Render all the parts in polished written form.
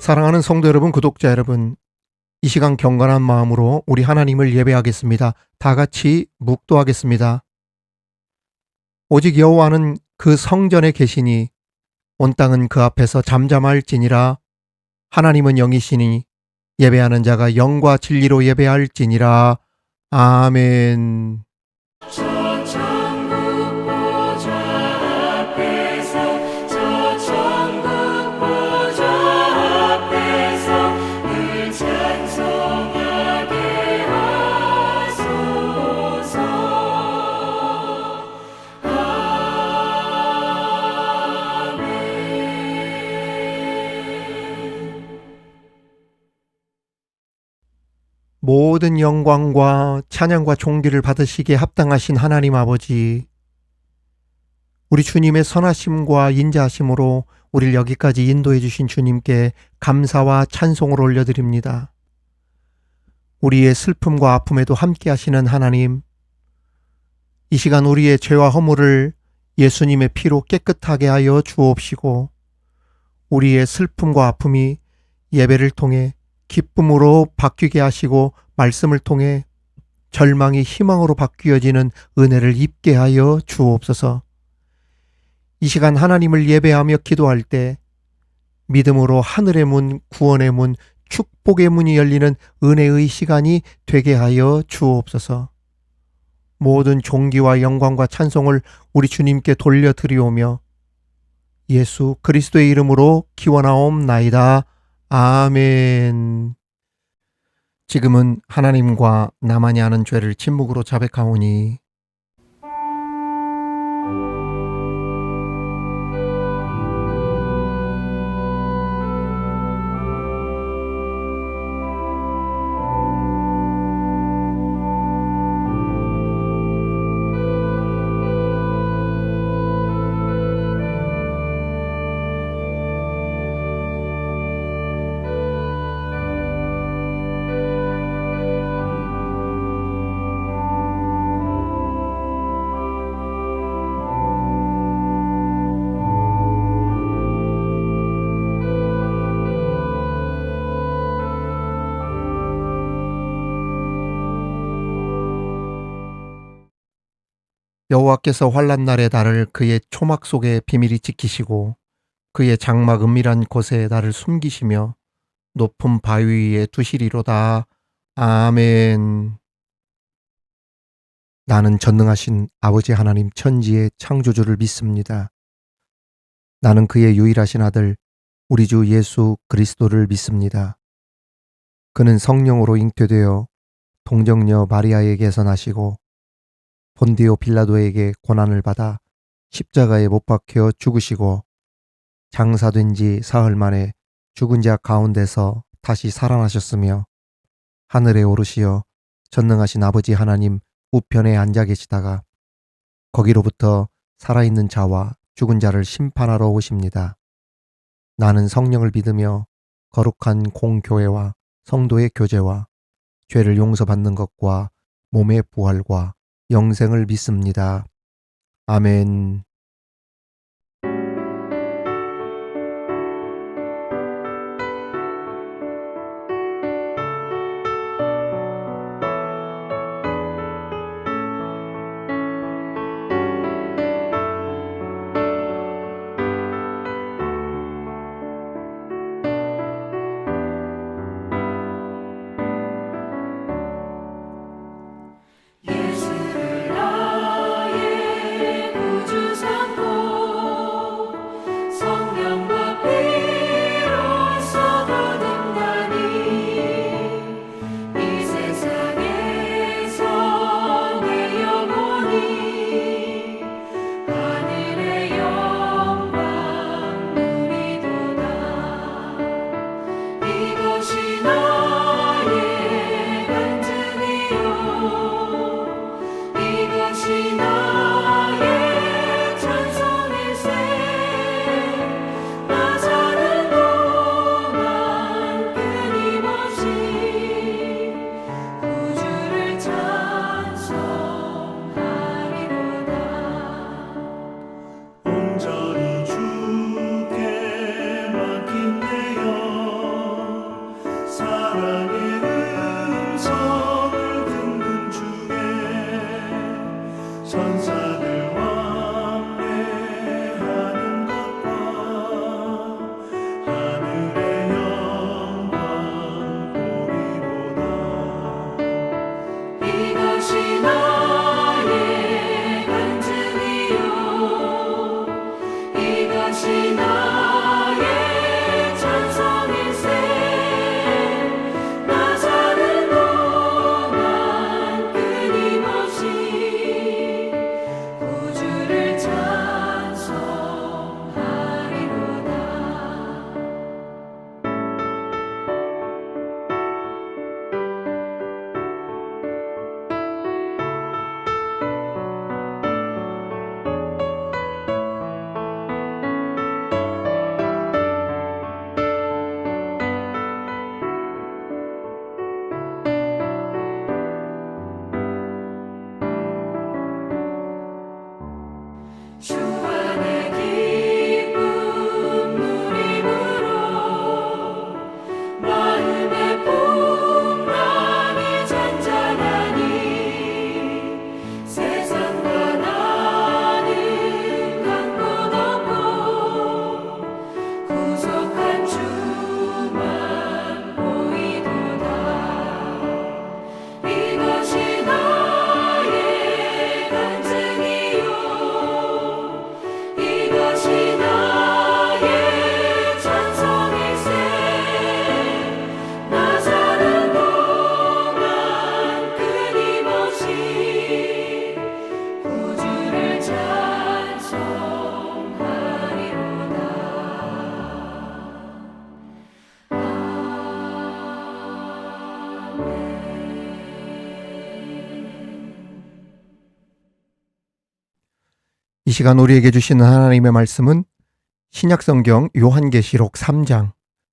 사랑하는 성도 여러분, 구독자 여러분, 이 시간 경건한 마음으로 우리 하나님을 예배하겠습니다. 다 같이 묵도하겠습니다. 오직 여호와는 그 성전에 계시니 온 땅은 그 앞에서 잠잠할지니라. 하나님은 영이시니 예배하는 자가 영과 진리로 예배할지니라. 아멘. 저 천국 보좌 앞에서 저 천국 보좌 앞에서 늘 찬송하게 하소서. 모든 영광과 찬양과 존귀를 받으시기에 합당하신 하나님 아버지, 우리 주님의 선하심과 인자하심으로 우리를 여기까지 인도해 주신 주님께 감사와 찬송을 올려드립니다. 우리의 슬픔과 아픔에도 함께 하시는 하나님, 이 시간 우리의 죄와 허물을 예수님의 피로 깨끗하게 하여 주옵시고, 우리의 슬픔과 아픔이 예배를 통해 기쁨으로 바뀌게 하시고, 말씀을 통해 절망이 희망으로 바뀌어지는 은혜를 입게 하여 주옵소서. 이 시간 하나님을 예배하며 기도할 때 믿음으로 하늘의 문, 구원의 문, 축복의 문이 열리는 은혜의 시간이 되게 하여 주옵소서. 모든 존귀와 영광과 찬송을 우리 주님께 돌려드리오며 예수 그리스도의 이름으로 기원하옵나이다. 아멘. 지금은 하나님과 나만이 아는 죄를 침묵으로 자백하오니 여호와께서 환난 날에 나를 그의 초막 속에 비밀히 지키시고 그의 장막 은밀한 곳에 나를 숨기시며 높은 바위 위에 두시리로다. 아멘. 나는 전능하신 아버지 하나님 천지의 창조주를 믿습니다. 나는 그의 유일하신 아들 우리 주 예수 그리스도를 믿습니다. 그는 성령으로 잉태되어 동정녀 마리아에게서 나시고 본디오 빌라도에게 고난을 받아 십자가에 못 박혀 죽으시고 장사된 지 사흘 만에 죽은 자 가운데서 다시 살아나셨으며 하늘에 오르시어 전능하신 아버지 하나님 우편에 앉아 계시다가 거기로부터 살아있는 자와 죽은 자를 심판하러 오십니다. 나는 성령을 믿으며 거룩한 공교회와 성도의 교제와 죄를 용서받는 것과 몸의 부활과 영생을 믿습니다. 아멘. 예수를 나의 구주사 사랑의 음성을 듣는 중에 천사들 왕래하는 것과 하늘의 영광 보리로다. 이것이 나의 간증이요 이것이 나의 찬송일세. 나 사는 동안 끊임없이 구주를 찬송하리로다. 주 안에 기쁨 누림으로 마음의 풍랑이 잔잔하니 세상과 나는 간 곳 없고 구속한 주만 보이도다. 이것이 나의 간증이요 이것이 나의 찬송일세. 나 사는 동안 끊임없이 구주를 이 시간 우리에게 주시는 하나님의 말씀은 신약성경 요한계시록 3장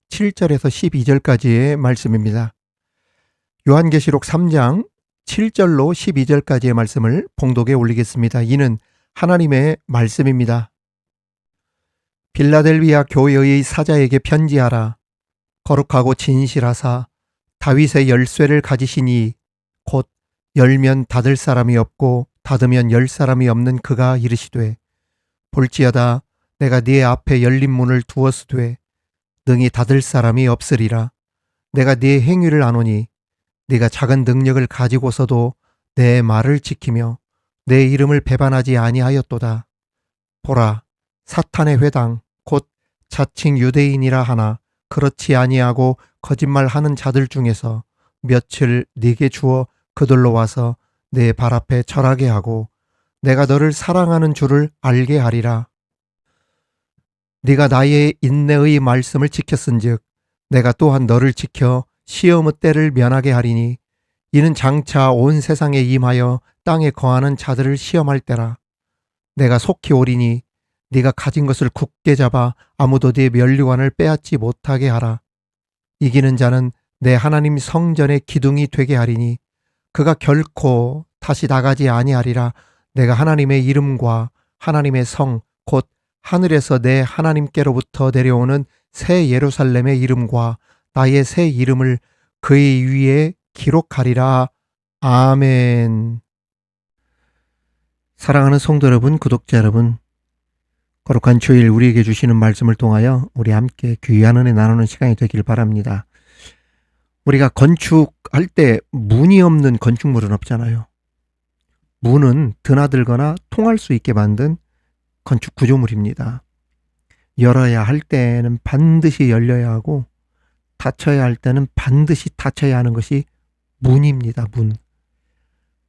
7절에서 12절까지의 말씀입니다. 요한계시록 3장 7절로 12절까지의 말씀을 봉독에 올리겠습니다. 이는 하나님의 말씀입니다. 빌라델비아 교회의 사자에게 편지하라. 거룩하고 진실하사 다윗의 열쇠를 가지시니 곧 열면 닫을 사람이 없고 닫으면 열 사람이 없는 그가 이르시되 볼지어다 내가 네 앞에 열린 문을 두었으되 능히 닫을 사람이 없으리라. 내가 네 행위를 아노니 네가 작은 능력을 가지고서도 내 말을 지키며 내 이름을 배반하지 아니하였도다. 보라 사탄의 회당 곧 자칭 유대인이라 하나 그렇지 아니하고 거짓말하는 자들 중에서 며칠 네게 주어 그들로 와서 내 발 앞에 절하게 하고 내가 너를 사랑하는 줄을 알게 하리라. 네가 나의 인내의 말씀을 지켰은즉 내가 또한 너를 지켜 시험의 때를 면하게 하리니 이는 장차 온 세상에 임하여 땅에 거하는 자들을 시험할 때라. 내가 속히 오리니 네가 가진 것을 굳게 잡아 아무도 네 면류관을 빼앗지 못하게 하라. 이기는 자는 내 하나님 성전의 기둥이 되게 하리니 그가 결코 다시 나가지 아니하리라. 내가 하나님의 이름과 하나님의 성 곧 하늘에서 내 하나님께로부터 내려오는 새 예루살렘의 이름과 나의 새 이름을 그의 위에 기록하리라. 아멘. 사랑하는 성도 여러분, 구독자 여러분, 거룩한 주일 우리에게 주시는 말씀을 통하여 우리 함께 귀한 은혜 나누는 시간이 되길 바랍니다. 우리가 건축할 때 문이 없는 건축물은 없잖아요. 문은 드나들거나 통할 수 있게 만든 건축 구조물입니다. 열어야 할 때는 반드시 열려야 하고 닫혀야 할 때는 반드시 닫혀야 하는 것이 문입니다. 문.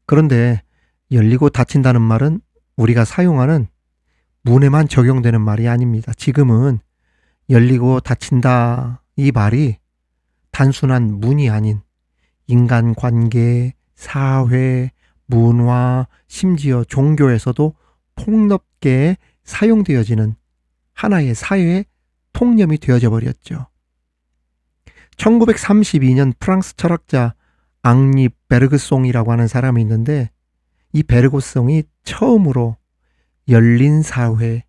그런데 열리고 닫힌다는 말은 우리가 사용하는 문에만 적용되는 말이 아닙니다. 지금은 열리고 닫힌다 이 말이 단순한 문이 아닌 인간관계, 사회, 문화, 심지어 종교에서도 폭넓게 사용되어지는 하나의 사회의 통념이 되어져 버렸죠. 1932년 프랑스 철학자 앙리 베르그송이라고 하는 사람이 있는데 이 베르그송이 처음으로 열린 사회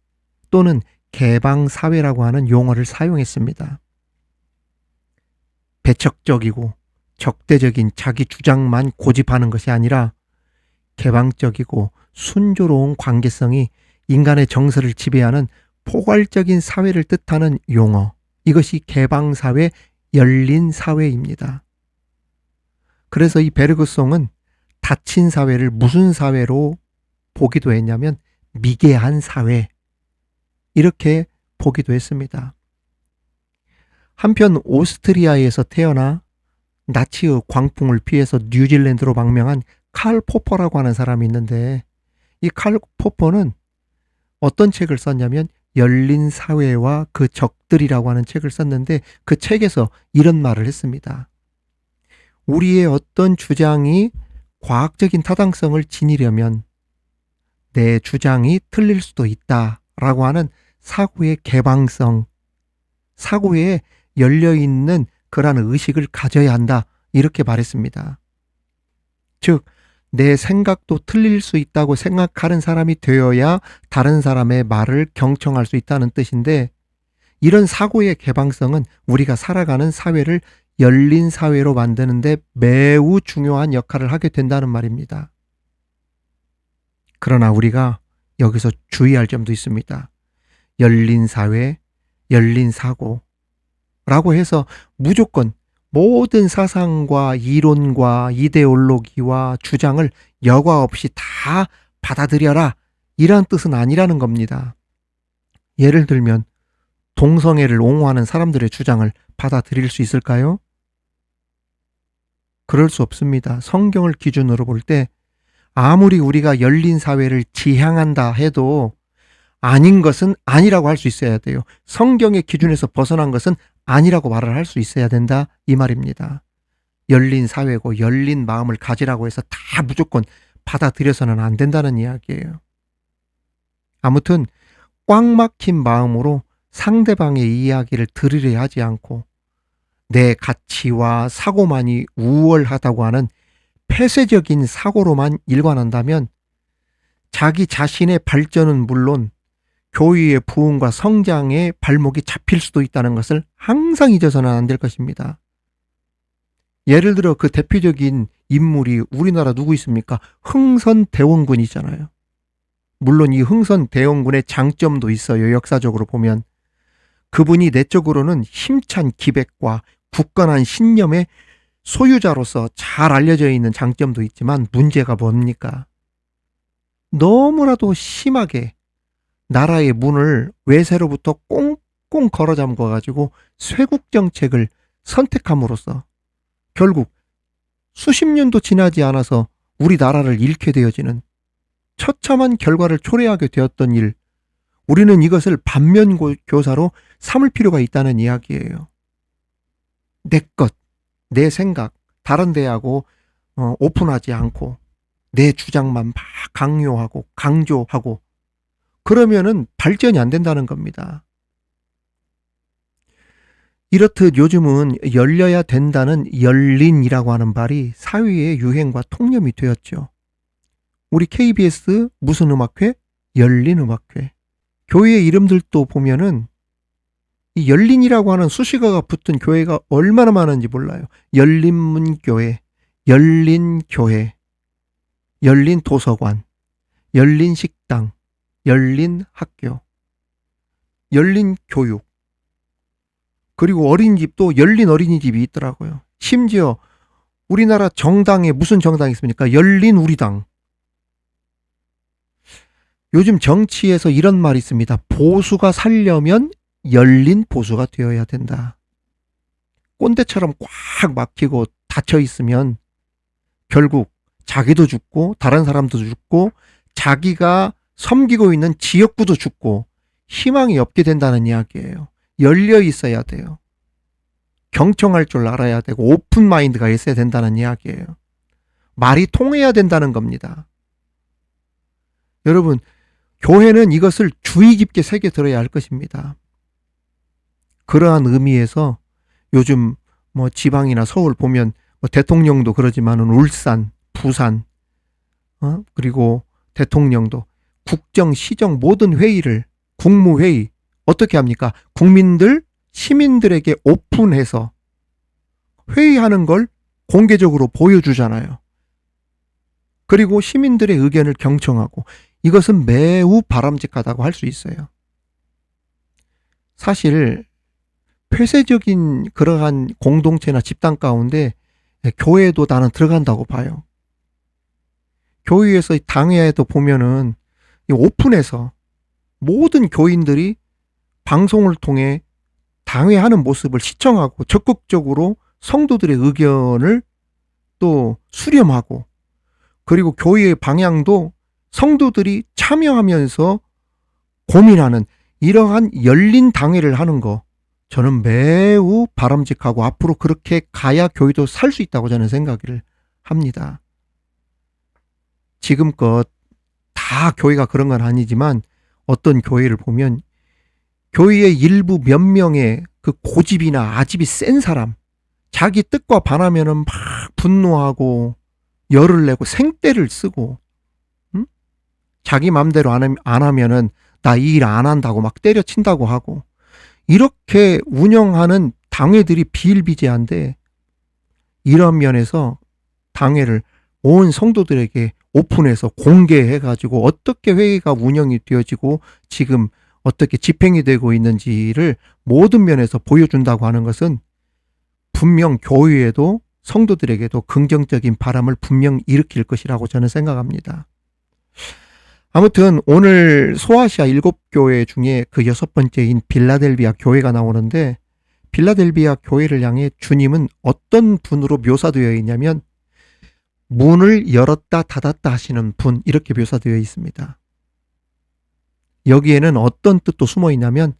또는 개방 사회라고 하는 용어를 사용했습니다. 배척적이고 적대적인 자기 주장만 고집하는 것이 아니라 개방적이고 순조로운 관계성이 인간의 정서를 지배하는 포괄적인 사회를 뜻하는 용어. 이것이 개방사회, 열린 사회입니다. 그래서 이 베르그송은 닫힌 사회를 무슨 사회로 보기도 했냐면 미개한 사회, 이렇게 보기도 했습니다. 한편 오스트리아에서 태어나 나치의 광풍을 피해서 뉴질랜드로 망명한 칼 포퍼라고 하는 사람이 있는데, 이 칼 포퍼는 어떤 책을 썼냐면 열린 사회와 그 적들이라고 하는 책을 썼는데, 그 책에서 이런 말을 했습니다. 우리의 어떤 주장이 과학적인 타당성을 지니려면 내 주장이 틀릴 수도 있다라고 하는 사고의 개방성, 사고에 열려있는 그러한 의식을 가져야 한다, 이렇게 말했습니다. 즉, 내 생각도 틀릴 수 있다고 생각하는 사람이 되어야 다른 사람의 말을 경청할 수 있다는 뜻인데, 이런 사고의 개방성은 우리가 살아가는 사회를 열린 사회로 만드는데 매우 중요한 역할을 하게 된다는 말입니다. 그러나 우리가 여기서 주의할 점도 있습니다. 열린 사회, 열린 사고라고 해서 무조건 모든 사상과 이론과 이데올로기와 주장을 여과 없이 다 받아들여라, 이런 뜻은 아니라는 겁니다. 예를 들면 동성애를 옹호하는 사람들의 주장을 받아들일 수 있을까요? 그럴 수 없습니다. 성경을 기준으로 볼 때 아무리 우리가 열린 사회를 지향한다 해도 아닌 것은 아니라고 할 수 있어야 돼요. 성경의 기준에서 벗어난 것은 아니라고 말을 할 수 있어야 된다, 이 말입니다. 열린 사회고 열린 마음을 가지라고 해서 다 무조건 받아들여서는 안 된다는 이야기예요. 아무튼 꽉 막힌 마음으로 상대방의 이야기를 들으려 하지 않고 내 가치와 사고만이 우월하다고 하는 폐쇄적인 사고로만 일관한다면 자기 자신의 발전은 물론 교회의 부흥과 성장에 발목이 잡힐 수도 있다는 것을 항상 잊어서는 안 될 것입니다. 예를 들어 그 대표적인 인물이 우리나라 누구 있습니까? 흥선대원군이잖아요. 물론 이 흥선대원군의 장점도 있어요. 역사적으로 보면 그분이 내적으로는 힘찬 기백과 굳건한 신념의 소유자로서 잘 알려져 있는 장점도 있지만, 문제가 뭡니까? 너무나도 심하게 나라의 문을 외세로부터 꽁꽁 걸어 잠궈 가지고 쇄국 정책을 선택함으로써 결국 수십 년도 지나지 않아서 우리나라를 잃게 되어지는 처참한 결과를 초래하게 되었던 일, 우리는 이것을 반면교사로 삼을 필요가 있다는 이야기예요. 내 것, 내 생각, 다른 데하고 오픈하지 않고 내 주장만 막 강요하고 강조하고 그러면은 발전이 안 된다는 겁니다. 이렇듯 요즘은 열려야 된다는 열린이라고 하는 말이 사회의 유행과 통념이 되었죠. 우리 KBS 무슨 음악회? 열린 음악회. 교회 이름들도 보면은 이 열린이라고 하는 수식어가 붙은 교회가 얼마나 많은지 몰라요. 열린문교회, 열린교회, 열린도서관, 열린식당, 열린학교, 열린교육, 그리고 어린이집도 열린 어린이집이 있더라고요. 심지어 우리나라 정당에 무슨 정당이 있습니까? 열린우리당. 요즘 정치에서 이런 말이 있습니다. 보수가 살려면 열린 보수가 되어야 된다. 꼰대처럼 꽉 막히고 닫혀 있으면 결국 자기도 죽고 다른 사람도 죽고 자기가 섬기고 있는 지역구도 죽고 희망이 없게 된다는 이야기예요. 열려 있어야 돼요. 경청할 줄 알아야 되고 오픈 마인드가 있어야 된다는 이야기예요. 말이 통해야 된다는 겁니다. 여러분, 교회는 이것을 주의 깊게 새겨 들어야 할 것입니다. 그러한 의미에서 요즘 지방이나 서울 보면 대통령도 그러지만은 울산, 부산, 그리고 대통령도 국정, 시정 모든 회의를 국무회의 어떻게 합니까? 국민들, 시민들에게 오픈해서 회의하는 걸 공개적으로 보여주잖아요. 그리고 시민들의 의견을 경청하고, 이것은 매우 바람직하다고 할 수 있어요. 사실 폐쇄적인 그러한 공동체나 집단 가운데 교회도 나는 들어간다고 봐요. 교회에서 당회에도 보면은 오픈해서 모든 교인들이 방송을 통해 당회하는 모습을 시청하고 적극적으로 성도들의 의견을 또 수렴하고, 그리고 교회의 방향도 성도들이 참여하면서 고민하는 이러한 열린 당회를 하는 거, 저는 매우 바람직하고 앞으로 그렇게 가야 교회도 살 수 있다고 저는 생각을 합니다. 지금껏 다 교회가 그런 건 아니지만 어떤 교회를 보면 교회의 일부 몇 명의 그 고집이나 아집이 센 사람, 자기 뜻과 반하면은 막 분노하고 열을 내고 생떼를 쓰고, 응? 자기 맘대로 안 하면은 나 이 일 안 한다고 막 때려친다고 하고, 이렇게 운영하는 당회들이 비일비재한데, 이런 면에서 당회를 온 성도들에게 오픈해서 공개해가지고 어떻게 회의가 운영이 되어지고 지금 어떻게 집행이 되고 있는지를 모든 면에서 보여준다고 하는 것은 분명 교회에도 성도들에게도 긍정적인 바람을 분명 일으킬 것이라고 저는 생각합니다. 아무튼 오늘 소아시아 7교회 중에 그 6번째인 빌라델비아 교회가 나오는데, 빌라델비아 교회를 향해 주님은 어떤 분으로 묘사되어 있냐면 문을 열었다 닫았다 하시는 분, 이렇게 묘사되어 있습니다. 여기에는 어떤 뜻도 숨어 있냐면,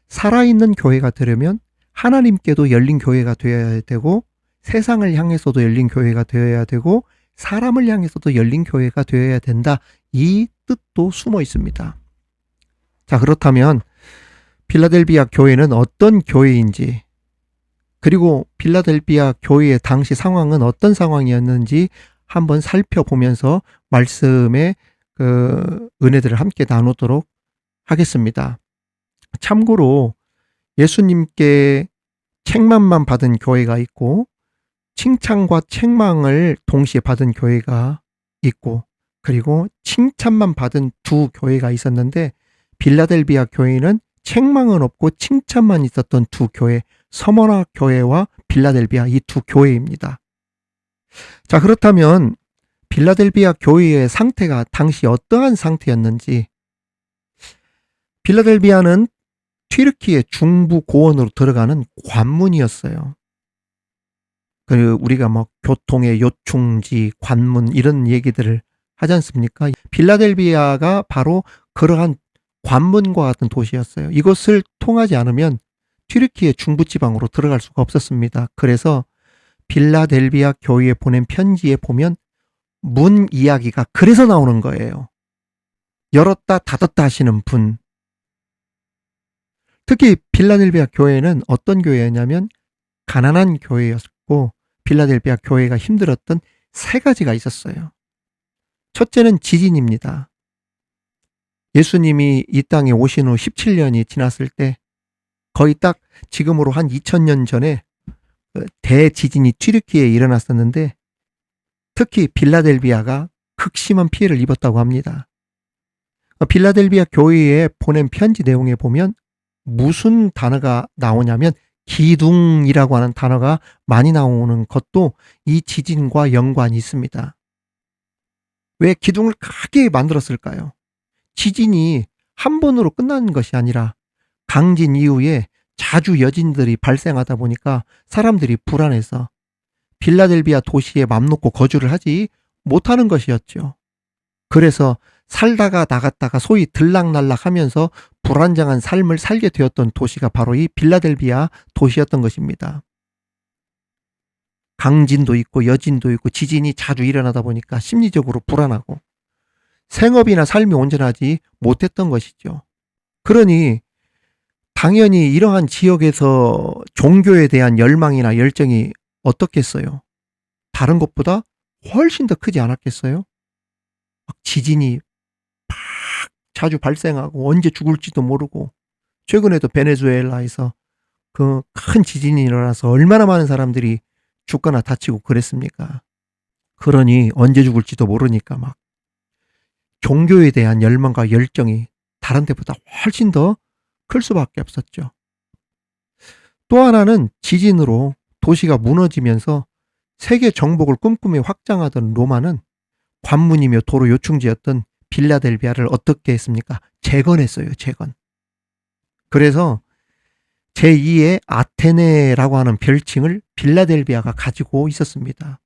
살아있는 교회가 되려면 하나님께도 열린 교회가 되어야 되고, 세상을 향해서도 열린 교회가 되어야 되고, 사람을 향해서도 열린 교회가 되어야 된다, 이 뜻도 숨어 있습니다. 자, 그렇다면 빌라델비아 교회는 어떤 교회인지, 그리고 빌라델비아 교회의 당시 상황은 어떤 상황이었는지 한번 살펴보면서 말씀의 그 은혜들을 함께 나누도록 하겠습니다. 참고로 예수님께 책망만 받은 교회가 있고, 칭찬과 책망을 동시에 받은 교회가 있고, 그리고 칭찬만 받은 두 교회가 있었는데, 빌라델비아 교회는 책망은 없고 칭찬만 있었던 두 교회, 서머나 교회와 빌라델비아, 이 두 교회입니다. 자, 그렇다면 빌라델비아 교회의 상태가 당시 어떠한 상태였는지, 빌라델비아는 튀르키의 중부 고원으로 들어가는 관문이었어요. 그 우리가 뭐 교통의 요충지, 관문 이런 얘기들을 하지 않습니까? 빌라델비아가 바로 그러한 관문과 같은 도시였어요. 이곳을 통하지 않으면 튀르키의 중부지방으로 들어갈 수가 없었습니다. 그래서 빌라델비아 교회에 보낸 편지에 보면 문 이야기가 그래서 나오는 거예요. 열었다 닫았다 하시는 분. 특히 빌라델비아 교회는 어떤 교회였냐면 가난한 교회였고, 빌라델비아 교회가 힘들었던 세 가지가 있었어요. 첫째는 지진입니다. 예수님이 이 땅에 오신 후 17년이 지났을 때 거의 딱 지금으로 한 2000년 전에 대지진이 튀르키예에 일어났었는데, 특히 빌라델비아가 극심한 피해를 입었다고 합니다. 빌라델비아 교회에 보낸 편지 내용에 보면 무슨 단어가 나오냐면 기둥이라고 하는 단어가 많이 나오는 것도 이 지진과 연관이 있습니다. 왜 기둥을 크게 만들었을까요? 지진이 한 번으로 끝나는 것이 아니라 강진 이후에 자주 여진들이 발생하다 보니까 사람들이 불안해서 빌라델비아 도시에 맘 놓고 거주를 하지 못하는 것이었죠. 그래서 살다가 나갔다가 소위 들락날락 하면서 불안정한 삶을 살게 되었던 도시가 바로 이 빌라델비아 도시였던 것입니다. 강진도 있고 여진도 있고 지진이 자주 일어나다 보니까 심리적으로 불안하고 생업이나 삶이 온전하지 못했던 것이죠. 그러니 당연히 이러한 지역에서 종교에 대한 열망이나 열정이 어떻겠어요? 다른 것보다 훨씬 더 크지 않았겠어요? 막 지진이 막 자주 발생하고 언제 죽을지도 모르고, 최근에도 베네수엘라에서 그 큰 지진이 일어나서 얼마나 많은 사람들이 죽거나 다치고 그랬습니까? 그러니 언제 죽을지도 모르니까 막 종교에 대한 열망과 열정이 다른 데보다 훨씬 더 클 수밖에 없었죠. 또 하나는 지진으로 도시가 무너지면서 세계 정복을 꿈꾸며 확장하던 로마는 관문이며 도로 요충지였던 빌라델비아를 어떻게 했습니까? 재건했어요. 재건. 그래서 제2의 아테네라고 하는 별칭을 빌라델비아가 가지고 있었습니다.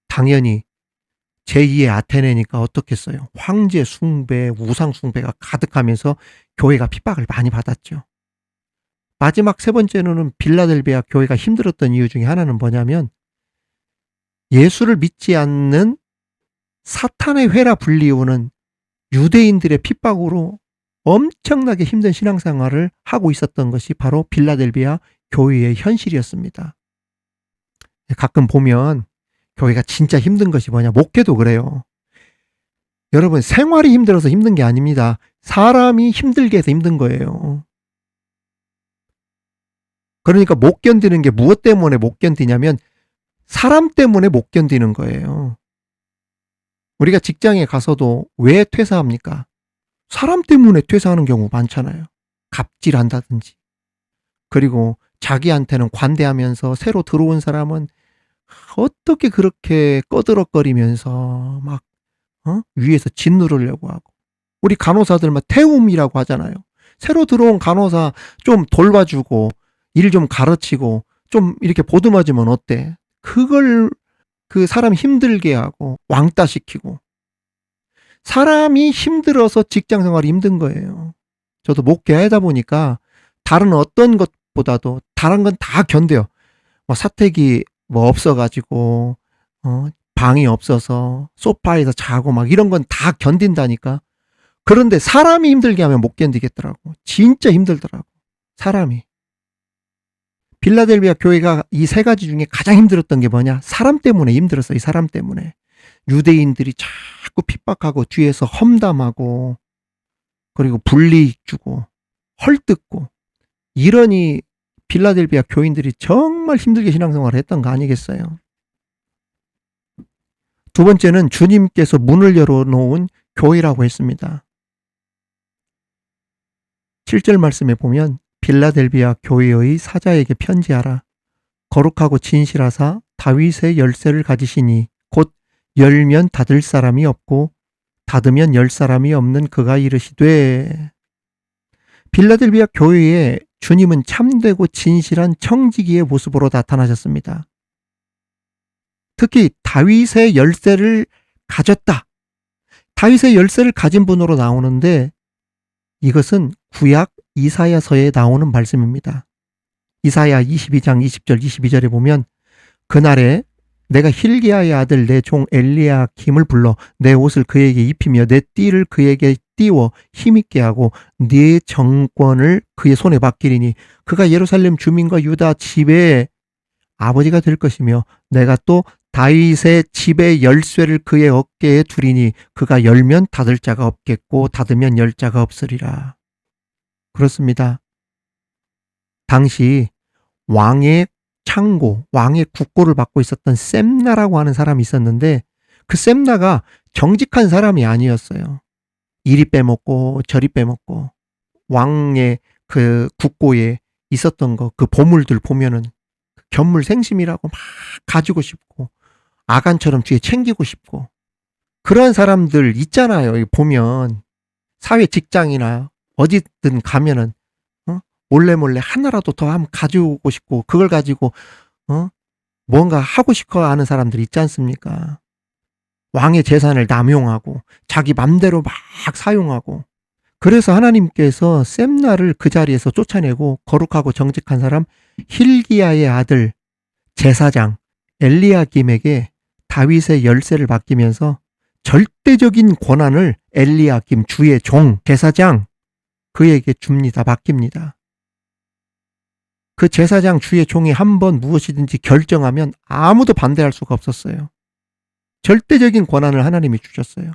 당연히 제2의 아테네니까 어떻겠어요? 황제 숭배, 우상 숭배가 가득하면서 교회가 핍박을 많이 받았죠. 마지막 세 번째로는 빌라델비아 교회가 힘들었던 이유 중에 하나는 뭐냐면 예수를 믿지 않는 사탄의 회라 불리우는 유대인들의 핍박으로 엄청나게 힘든 신앙생활을 하고 있었던 것이 바로 빌라델비아 교회의 현실이었습니다. 가끔 보면 교회가 진짜 힘든 것이 뭐냐, 목회도 그래요. 여러분, 생활이 힘들어서 힘든 게 아닙니다. 사람이 힘들게 해서 힘든 거예요. 그러니까 못 견디는 게 무엇 때문에 못 견디냐면 사람 때문에 못 견디는 거예요. 우리가 직장에 가서도 왜 퇴사합니까? 사람 때문에 퇴사하는 경우 많잖아요. 갑질한다든지. 그리고 자기한테는 관대하면서 새로 들어온 사람은 어떻게 그렇게 꺼드럭거리면서 막 위에서 짓누르려고 하고. 우리 간호사들 막 태움이라고 하잖아요. 새로 들어온 간호사 좀 돌봐주고 일 좀 가르치고 좀 이렇게 보듬어주면 어때? 그걸 그 사람 힘들게 하고 왕따 시키고. 사람이 힘들어서 직장 생활이 힘든 거예요. 저도 목회하다 보니까 다른 어떤 것보다도 다른 건 다 견뎌요. 뭐 사택이 뭐 없어가지고 방이 없어서 소파에서 자고 막 이런 건 다 견딘다니까. 그런데 사람이 힘들게 하면 못 견디겠더라고. 진짜 힘들더라고. 사람이. 빌라델비아 교회가 이 세 가지 중에 가장 힘들었던 게 뭐냐? 사람 때문에 힘들었어요. 이 사람 때문에. 유대인들이 자꾸 핍박하고 뒤에서 험담하고 그리고 불이익 주고 헐뜯고 이러니 빌라델비아 교인들이 정말 힘들게 신앙생활을 했던 거 아니겠어요? 두 번째는 주님께서 문을 열어놓은 교회라고 했습니다. 7절 말씀에 보면 빌라델비아 교회의 사자에게 편지하라. 거룩하고 진실하사 다윗의 열쇠를 가지시니 곧 열면 닫을 사람이 없고 닫으면 열 사람이 없는 그가 이르시되. 빌라델비아 교회에 주님은 참되고 진실한 청지기의 모습으로 나타나셨습니다. 특히 다윗의 열쇠를 가졌다. 다윗의 열쇠를 가진 분으로 나오는데 이것은 구약 이사야서에 나오는 말씀입니다. 이사야 22장 20절 22절에 보면 그날에 내가 힐기야의 아들 내 종 엘리야김을 불러 내 옷을 그에게 입히며 내 띠를 그에게 띄워 힘있게 하고 네 정권을 그의 손에 맡기리니 그가 예루살렘 주민과 유다 집의 아버지가 될 것이며 내가 또 다윗의 집의 열쇠를 그의 어깨에 두리니 그가 열면 닫을 자가 없겠고 닫으면 열 자가 없으리라. 그렇습니다. 당시 왕의 창고, 왕의 국고를 받고 있었던 셈나라고 하는 사람이 있었는데 그 셈나가 정직한 사람이 아니었어요. 이리 빼먹고 저리 빼먹고 왕의 그 국고에 있었던 거, 그 보물들 보면은 견물생심이라고 막 가지고 싶고 아간처럼 뒤에 챙기고 싶고 그런 사람들 있잖아요. 보면 사회 직장이나 어디든 가면은 몰래 하나라도 더 한번 가지고 싶고 그걸 가지고 뭔가 하고 싶어 하는 사람들 있지 않습니까? 왕의 재산을 남용하고 자기 맘대로 막 사용하고. 그래서 하나님께서 셈나를 그 자리에서 쫓아내고 거룩하고 정직한 사람 힐기야의 아들 제사장 엘리야김에게 다윗의 열쇠를 맡기면서 절대적인 권한을 엘리야김 주의 종 제사장 그에게 줍니다. 맡깁니다. 그 제사장 주의 종이 한번 무엇이든지 결정하면 아무도 반대할 수가 없었어요. 절대적인 권한을 하나님이 주셨어요.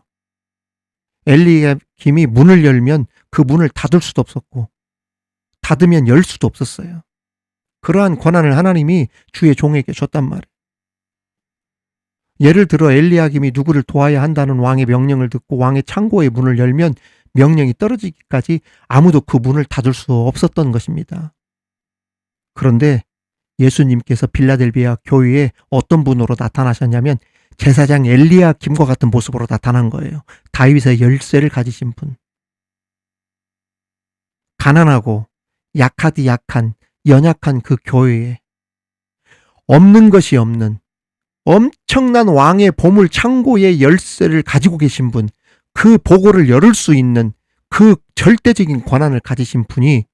엘리야김이 문을 열면 그 문을 닫을 수도 없었고 닫으면 열 수도 없었어요. 그러한 권한을 하나님이 주의 종에게 줬단 말이에요. 예를 들어 엘리야김이 누구를 도와야 한다는 왕의 명령을 듣고 왕의 창고의 문을 열면 명령이 떨어지기까지 아무도 그 문을 닫을 수 없었던 것입니다. 그런데 예수님께서 빌라델비아 교회에 어떤 분으로 나타나셨냐면 제사장 엘리야김과 같은 모습으로 나타난 거예요. 다윗의 열쇠를 가지신 분. 가난하고 약하디 약한 연약한 그 교회에 없는 것이 없는 엄청난 왕의 보물 창고의 열쇠를 가지고 계신 분, 그 보고를 열을 수 있는 그 절대적인 권한을 가지신 분이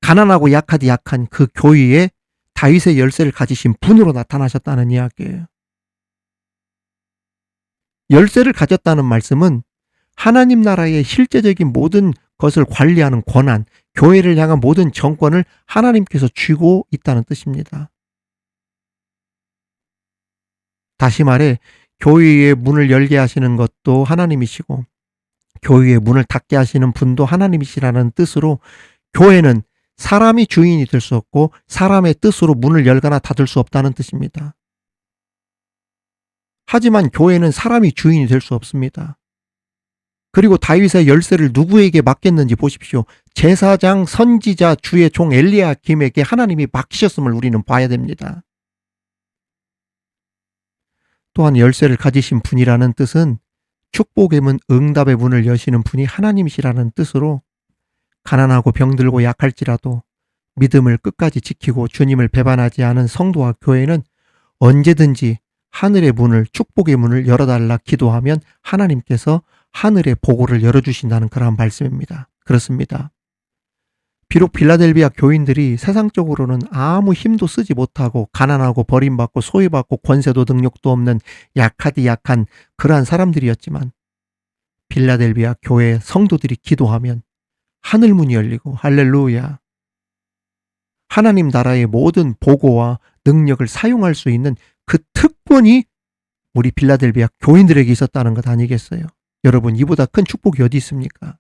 가난하고 약하디 약한 그 교회에 다윗의 열쇠를 가지신 분으로 나타나셨다는 이야기예요. 열쇠를 가졌다는 말씀은 하나님 나라의 실제적인 모든 것을 관리하는 권한, 교회를 향한 모든 정권을 하나님께서 쥐고 있다는 뜻입니다. 다시 말해 교회의 문을 열게 하시는 것도 하나님이시고 교회의 문을 닫게 하시는 분도 하나님이시라는 뜻으로 교회는 사람이 주인이 될 수 없고 사람의 뜻으로 문을 열거나 닫을 수 없다는 뜻입니다. 하지만 교회는 사람이 주인이 될 수 없습니다. 그리고 다윗의 열쇠를 누구에게 맡겼는지 보십시오. 제사장, 선지자, 주의 종 엘리야김에게 하나님이 맡기셨음을 우리는 봐야 됩니다. 또한 열쇠를 가지신 분이라는 뜻은 축복의 문, 응답의 문을 여시는 분이 하나님이시라는 뜻으로 가난하고 병들고 약할지라도 믿음을 끝까지 지키고 주님을 배반하지 않은 성도와 교회는 언제든지 하늘의 문을, 축복의 문을 열어달라 기도하면 하나님께서 하늘의 보고를 열어주신다는 그러한 말씀입니다. 그렇습니다. 비록 빌라델비아 교인들이 세상적으로는 아무 힘도 쓰지 못하고 가난하고 버림받고 소외받고 권세도 능력도 없는 약하디 약한 그러한 사람들이었지만 빌라델비아 교회 성도들이 기도하면 하늘문이 열리고 할렐루야. 하나님 나라의 모든 보고와 능력을 사용할 수 있는 그 특권이 우리 빌라델비아 교인들에게 있었다는 것 아니겠어요? 여러분, 이보다 큰 축복이 어디 있습니까?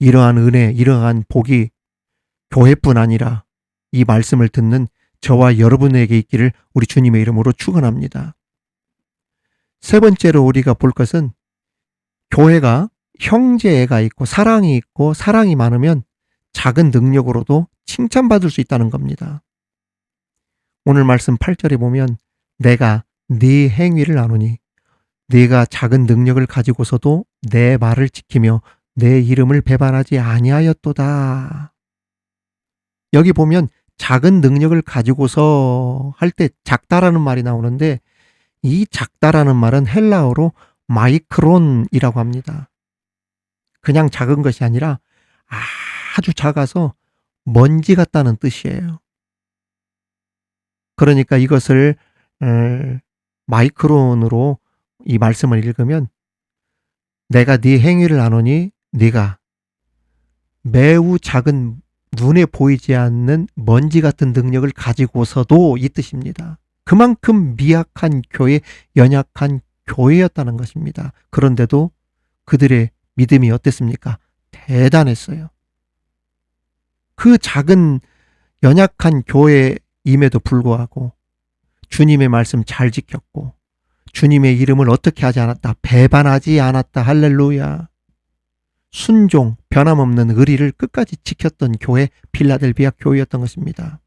이러한 은혜, 이러한 복이 교회뿐 아니라 이 말씀을 듣는 저와 여러분에게 있기를 우리 주님의 이름으로 축원합니다. 세 번째로 우리가 볼 것은 교회가 형제애가 있고 사랑이 많으면 작은 능력으로도 칭찬받을 수 있다는 겁니다. 오늘 말씀 8절에 보면 내가 네 행위를 아노니 네가 작은 능력을 가지고서도 내 말을 지키며 내 이름을 배반하지 아니하였도다. 여기 보면 작은 능력을 가지고서 할 때 작다라는 말이 나오는데 이 작다라는 말은 헬라어로 마이크론이라고 합니다. 그냥 작은 것이 아니라 아주 작아서 먼지 같다는 뜻이에요. 그러니까 이것을 마이크론으로 이 말씀을 읽으면 내가 네 행위를 아노니 네가 매우 작은 눈에 보이지 않는 먼지 같은 능력을 가지고서도 이 뜻입니다. 그만큼 미약한 교회, 연약한 교회였다는 것입니다. 그런데도 그들의 믿음이 어땠습니까? 대단했어요. 그 작은 연약한 교회임에도 불구하고 주님의 말씀 잘 지켰고 주님의 이름을 어떻게 하지 않았다? 배반하지 않았다. 할렐루야. 순종, 변함없는 의리를 끝까지 지켰던 교회, 빌라델비아 교회였던 것입니다.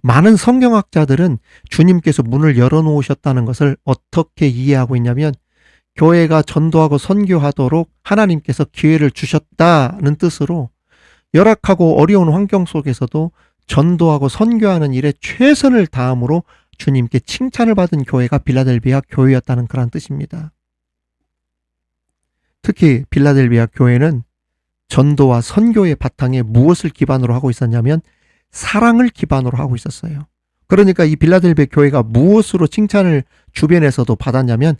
많은 성경학자들은 주님께서 문을 열어놓으셨다는 것을 어떻게 이해하고 있냐면 교회가 전도하고 선교하도록 하나님께서 기회를 주셨다는 뜻으로 열악하고 어려운 환경 속에서도 전도하고 선교하는 일에 최선을 다함으로 주님께 칭찬을 받은 교회가 빌라델비아 교회였다는 그런 뜻입니다. 특히 빌라델비아 교회는 전도와 선교의 바탕에 무엇을 기반으로 하고 있었냐면 사랑을 기반으로 하고 있었어요. 그러니까 이 빌라델비아 교회가 무엇으로 칭찬을 주변에서도 받았냐면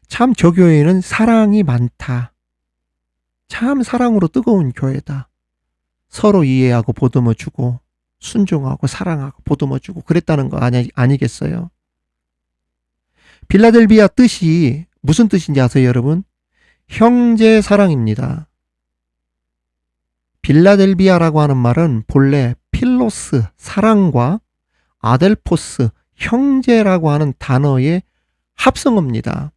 참 저 교회는 사랑이 많다. 참 사랑으로 뜨거운 교회다. 서로 이해하고 보듬어주고 순종하고 사랑하고 보듬어주고 그랬다는 거 아니겠어요? 빌라델비아 뜻이 무슨 뜻인지 아세요, 여러분? 형제 사랑입니다. 빌라델비아라고 하는 말은 본래 필로스, 사랑과 아델포스, 형제라고 하는 단어의 합성어입니다.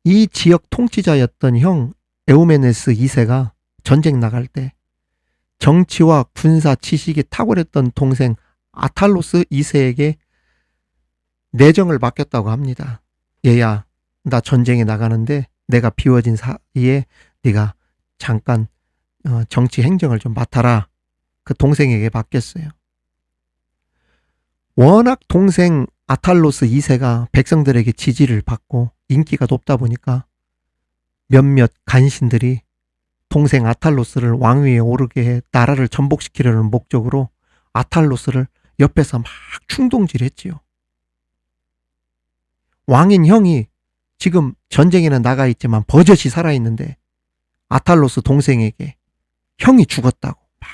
이 지역 통치자였던 형 에우메네스 2세가 전쟁 나갈 때 정치와 군사 지식이 탁월했던 동생 아탈로스 2세에게 내정을 맡겼다고 합니다. 얘야, 나 전쟁에 나가는데 내가 비워진 사이에 네가 잠깐 정치 행정을 좀 맡아라. 그 동생에게 맡겼어요. 워낙 동생 아탈로스 2세가 백성들에게 지지를 받고 인기가 높다 보니까 몇몇 간신들이 동생 아탈로스를 왕위에 오르게 해 나라를 전복시키려는 목적으로 아탈로스를 옆에서 막 충동질했지요. 왕인 형이 지금 전쟁에는 나가 있지만 버젓이 살아있는데 아탈로스 동생에게 형이 죽었다고 막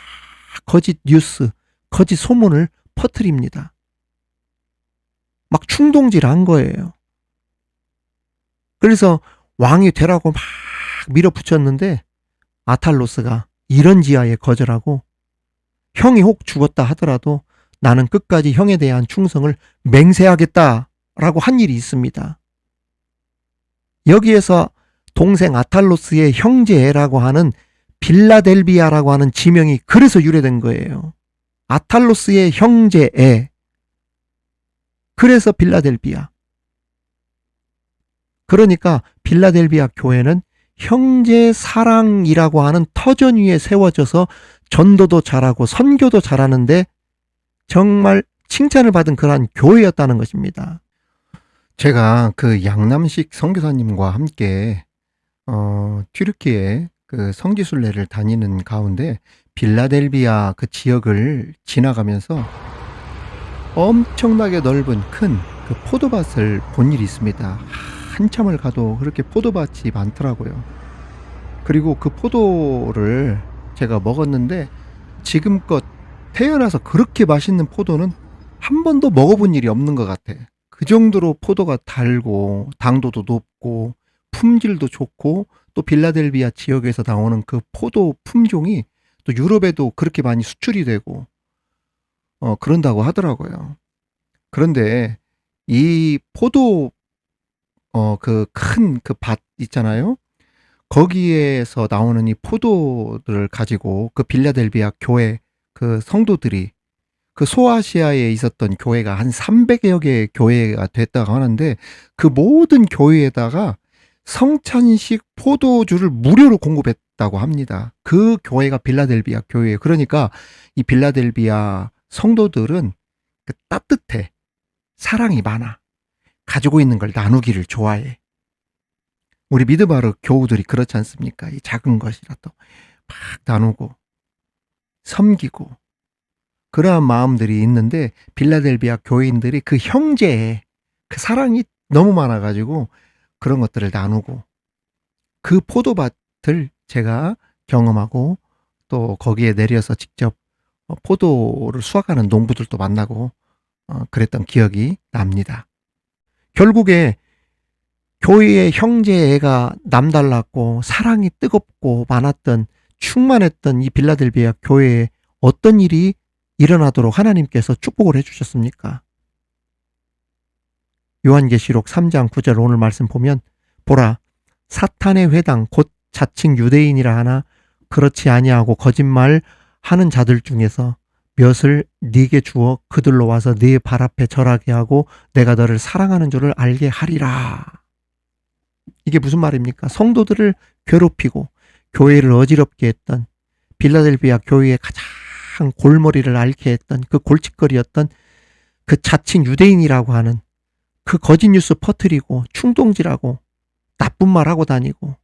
거짓 뉴스, 거짓 소문을 퍼뜨립니다. 막 충동질한 거예요. 그래서 왕이 되라고 막 밀어붙였는데 아탈로스가 이런 지하에 거절하고 형이 혹 죽었다 하더라도 나는 끝까지 형에 대한 충성을 맹세하겠다라고 한 일이 있습니다. 여기에서 동생 아탈로스의 형제라고 하는 빌라델비아라고 하는 지명이 그래서 유래된 거예요. 아탈로스의 형제애. 그래서 빌라델비아. 그러니까 빌라델비아 교회는 형제 사랑이라고 하는 터전 위에 세워져서 전도도 잘하고 선교도 잘하는데 정말 칭찬을 받은 그러한 교회였다는 것입니다. 제가 그 양남식 선교사님과 함께 튀르키예 그 성지순례를 다니는 가운데 빌라델비아 그 지역을 지나가면서 엄청나게 넓은 큰 그 포도밭을 본 일이 있습니다. 한참을 가도 그렇게 포도밭이 많더라고요. 그리고 그 포도를 제가 먹었는데 지금껏 태어나서 그렇게 맛있는 포도는 한 번도 먹어본 일이 없는 것 같아. 그 정도로 포도가 달고 당도도 높고 품질도 좋고 또 빌라델비아 지역에서 나오는 그 포도 품종이 또 유럽에도 그렇게 많이 수출이 되고 그런다고 하더라고요. 그런데 이 포도 그 큰 그 밭 있잖아요. 거기에서 나오는 이 포도들을 가지고 그 빌라델비아 교회 그 성도들이 그 소아시아에 있었던 교회가 한 300여 개의 교회가 됐다고 하는데 그 모든 교회에다가 성찬식 포도주를 무료로 공급했다고 합니다. 그 교회가 빌라델비아 교회예요. 그러니까 이 빌라델비아 성도들은 그 따뜻해. 사랑이 많아. 가지고 있는 걸 나누기를 좋아해. 우리 미드바르 교우들이 그렇지 않습니까? 이 작은 것이라도 막 나누고 섬기고 그러한 마음들이 있는데 빌라델비아 교인들이 그 형제의 그 사랑이 너무 많아가지고 그런 것들을 나누고 그 포도밭을 제가 경험하고 또 거기에 내려서 직접 포도를 수확하는 농부들도 만나고 그랬던 기억이 납니다. 결국에 교회의 형제애가 남달랐고 사랑이 뜨겁고 많았던 충만했던 이 빌라델비아 교회에 어떤 일이 일어나도록 하나님께서 축복을 해주셨습니까? 요한계시록 3장 9절 오늘 말씀 보면 보라 사탄의 회당 곧 자칭 유대인이라 하나 그렇지 아니하고 거짓말 하는 자들 중에서 몇을 네게 주어 그들로 와서 네 발 앞에 절하게 하고 내가 너를 사랑하는 줄을 알게 하리라. 이게 무슨 말입니까? 성도들을 괴롭히고 교회를 어지럽게 했던 빌라델비아 교회의 가장 골머리를 앓게 했던 그 골칫거리였던 그 자칭 유대인이라고 하는 그 거짓 뉴스 퍼뜨리고 충동질하고 나쁜 말 하고 다니고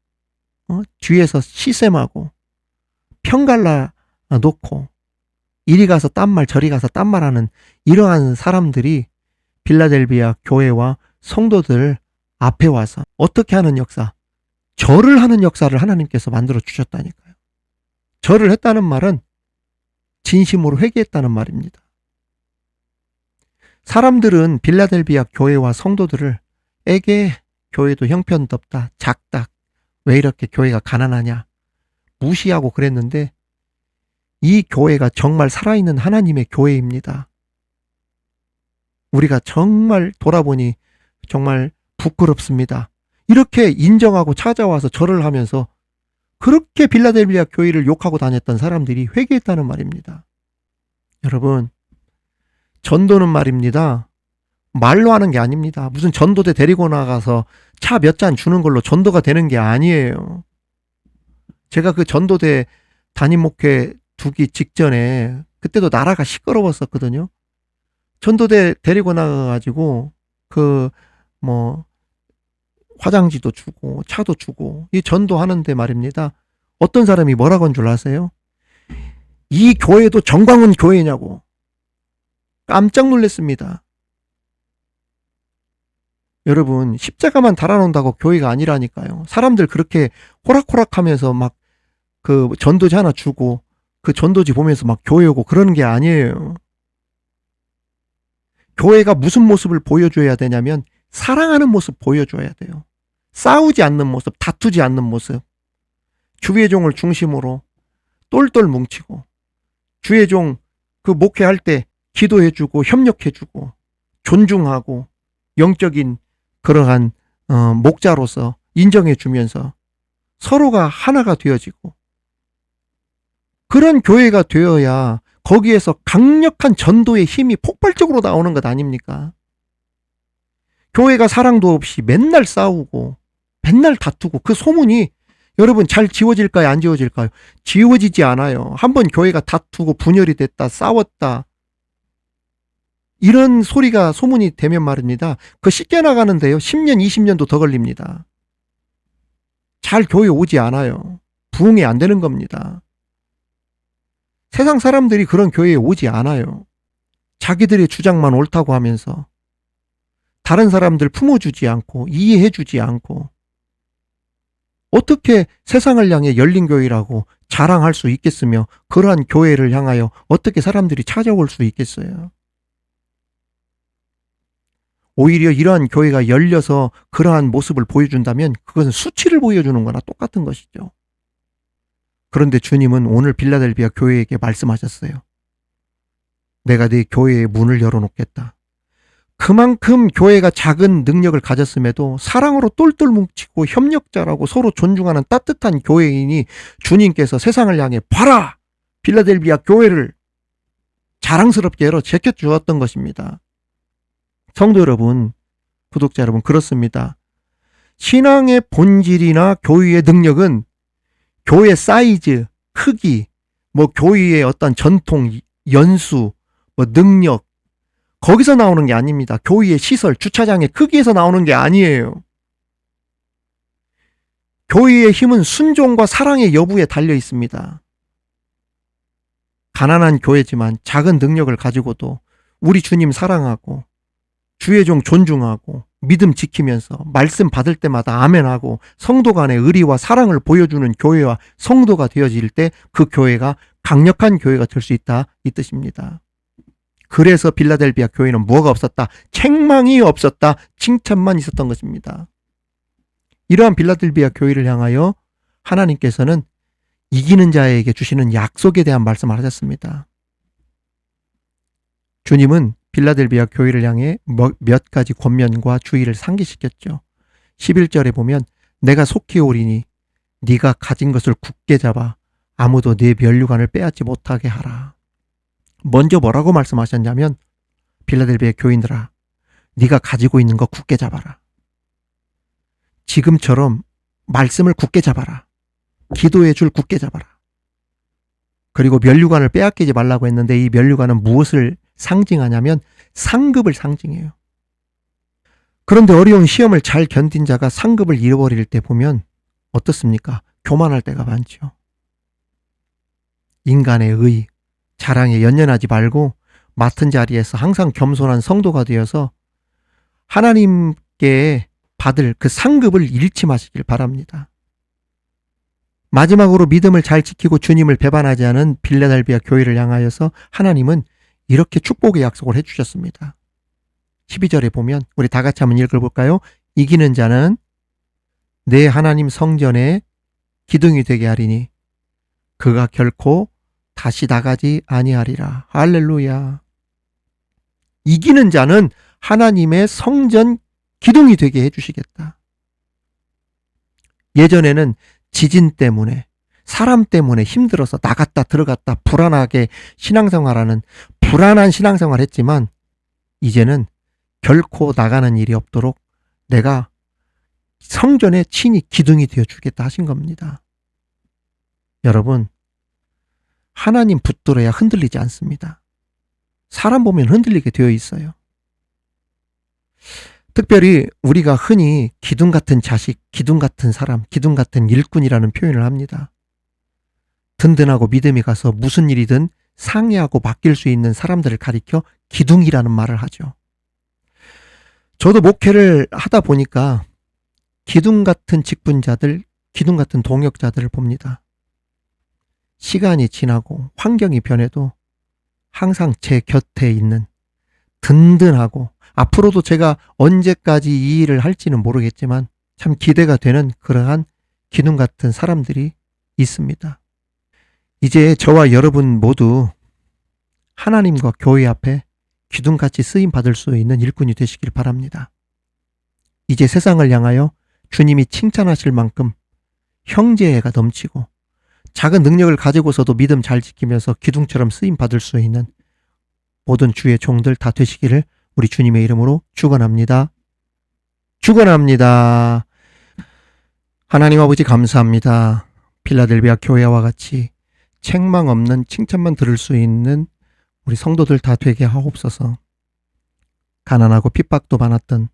뒤에서 시샘하고 편갈라 놓고 이리 가서 딴 말 저리 가서 딴 말하는 이러한 사람들이 빌라델비아 교회와 성도들 앞에 와서 어떻게 하는 역사? 절을 하는 역사를 하나님께서 만들어 주셨다니까요. 절을 했다는 말은 진심으로 회개했다는 말입니다. 사람들은 빌라델비아 교회와 성도들을 에게 교회도 형편없다, 작다, 왜 이렇게 교회가 가난하냐, 무시하고 그랬는데 이 교회가 정말 살아있는 하나님의 교회입니다. 우리가 정말 돌아보니 정말 부끄럽습니다. 이렇게 인정하고 찾아와서 절을 하면서 그렇게 빌라델비아 교회를 욕하고 다녔던 사람들이 회개했다는 말입니다. 여러분, 전도는 말입니다. 말로 하는 게 아닙니다. 무슨 전도대 데리고 나가서 차 몇 잔 주는 걸로 전도가 되는 게 아니에요. 제가 그 전도대 담임 목회 두기 직전에 그때도 나라가 시끄러웠었거든요. 전도대 데리고 나가가지고 화장지도 주고 차도 주고 이 전도하는데 말입니다. 어떤 사람이 뭐라고 한 줄 아세요? 이 교회도 정광훈 교회냐고. 깜짝 놀랐습니다. 여러분, 십자가만 달아놓는다고 교회가 아니라니까요. 사람들 그렇게 호락호락하면서 막 그 전도지 하나 주고 그 전도지 보면서 막 교회 오고 그러는 게 아니에요. 교회가 무슨 모습을 보여줘야 되냐면 사랑하는 모습 보여줘야 돼요. 싸우지 않는 모습, 다투지 않는 모습. 주의 종을 중심으로 똘똘 뭉치고 주의 종 그 목회할 때 기도해주고 협력해주고 존중하고 영적인 그러한 목자로서 인정해주면서 서로가 하나가 되어지고 그런 교회가 되어야 거기에서 강력한 전도의 힘이 폭발적으로 나오는 것 아닙니까? 교회가 사랑도 없이 맨날 싸우고 맨날 다투고 그 소문이 여러분 잘 지워질까요? 안 지워질까요? 지워지지 않아요. 한번 교회가 다투고 분열이 됐다, 싸웠다. 이런 소리가 소문이 되면 말입니다. 그 씻겨 나가는데요. 10년, 20년도 더 걸립니다. 잘 교회 오지 않아요. 부흥이 안 되는 겁니다. 세상 사람들이 그런 교회에 오지 않아요. 자기들의 주장만 옳다고 하면서 다른 사람들 품어주지 않고 이해해주지 않고 어떻게 세상을 향해 열린 교회라고 자랑할 수 있겠으며 그러한 교회를 향하여 어떻게 사람들이 찾아올 수 있겠어요? 오히려 이러한 교회가 열려서 그러한 모습을 보여준다면 그것은 수치를 보여주는 거나 똑같은 것이죠. 그런데 주님은 오늘 빌라델비아 교회에게 말씀하셨어요. 내가 네 교회의 문을 열어놓겠다. 그만큼 교회가 작은 능력을 가졌음에도 사랑으로 똘똘 뭉치고 협력자라고 서로 존중하는 따뜻한 교회인이 주님께서 세상을 향해 봐라! 빌라델비아 교회를 자랑스럽게 열어 제껴주었던 것입니다. 성도 여러분, 구독자 여러분, 그렇습니다. 신앙의 본질이나 교회의 능력은 교회 사이즈, 크기, 교회의 어떤 전통, 연수, 능력, 거기서 나오는 게 아닙니다. 교회의 시설, 주차장의 크기에서 나오는 게 아니에요. 교회의 힘은 순종과 사랑의 여부에 달려 있습니다. 가난한 교회지만 작은 능력을 가지고도 우리 주님 사랑하고 주의 종 존중하고 믿음 지키면서 말씀 받을 때마다 아멘하고 성도 간의 의리와 사랑을 보여주는 교회와 성도가 되어질 때 그 교회가 강력한 교회가 될 수 있다, 이 뜻입니다. 그래서 빌라델비아 교회는 뭐가 없었다? 책망이 없었다. 칭찬만 있었던 것입니다. 이러한 빌라델비아 교회를 향하여 하나님께서는 이기는 자에게 주시는 약속에 대한 말씀을 하셨습니다. 주님은 빌라델비아 교회를 향해 몇 가지 권면과 주의를 상기시켰죠. 11절에 보면 내가 속히 오리니 네가 가진 것을 굳게 잡아 아무도 네 면류관을 빼앗지 못하게 하라. 먼저 뭐라고 말씀하셨냐면 빌라델비아 교인들아, 네가 가지고 있는 거 굳게 잡아라. 지금처럼 말씀을 굳게 잡아라. 기도의 줄 굳게 잡아라. 그리고 면류관을 빼앗기지 말라고 했는데 이 면류관은 무엇을 상징하냐면 상급을 상징해요. 그런데 어려운 시험을 잘 견딘 자가 상급을 잃어버릴 때 보면 어떻습니까? 교만할 때가 많죠. 인간의 의, 자랑에 연연하지 말고 맡은 자리에서 항상 겸손한 성도가 되어서 하나님께 받을 그 상급을 잃지 마시길 바랍니다. 마지막으로 믿음을 잘 지키고 주님을 배반하지 않은 빌라델비아 교회를 향하여서 하나님은 이렇게 축복의 약속을 해주셨습니다. 12절에 보면 우리 다 같이 한번 읽어볼까요? 이기는 자는 내 하나님 성전에 기둥이 되게 하리니 그가 결코 다시 나가지 아니하리라. 할렐루야. 이기는 자는 하나님의 성전 기둥이 되게 해주시겠다. 예전에는 지진 때문에, 사람 때문에 힘들어서 나갔다 들어갔다 불안하게 신앙생활하는 불안한 신앙생활 했지만, 이제는 결코 나가는 일이 없도록 내가 성전에 친히 기둥이 되어 주겠다 하신 겁니다. 여러분, 하나님 붙들어야 흔들리지 않습니다. 사람 보면 흔들리게 되어 있어요. 특별히 우리가 흔히 기둥 같은 자식, 기둥 같은 사람, 기둥 같은 일꾼이라는 표현을 합니다. 든든하고 믿음이 가서 무슨 일이든 상의하고 맡길 수 있는 사람들을 가리켜 기둥이라는 말을 하죠. 저도 목회를 하다 보니까 기둥 같은 직분자들, 기둥 같은 동역자들을 봅니다. 시간이 지나고 환경이 변해도 항상 제 곁에 있는 든든하고, 앞으로도 제가 언제까지 이 일을 할지는 모르겠지만 참 기대가 되는 그러한 기둥 같은 사람들이 있습니다. 이제 저와 여러분 모두 하나님과 교회 앞에 기둥같이 쓰임 받을 수 있는 일꾼이 되시길 바랍니다. 이제 세상을 향하여 주님이 칭찬하실 만큼 형제애가 넘치고 작은 능력을 가지고서도 믿음 잘 지키면서 기둥처럼 쓰임 받을 수 있는 모든 주의 종들 다 되시기를 우리 주님의 이름으로 축원합니다. 축원합니다. 하나님 아버지 감사합니다. 필라델비아 교회와 같이 책망 없는 칭찬만 들을 수 있는 우리 성도들 다 되게 하옵소서. 가난하고 핍박도 많았던,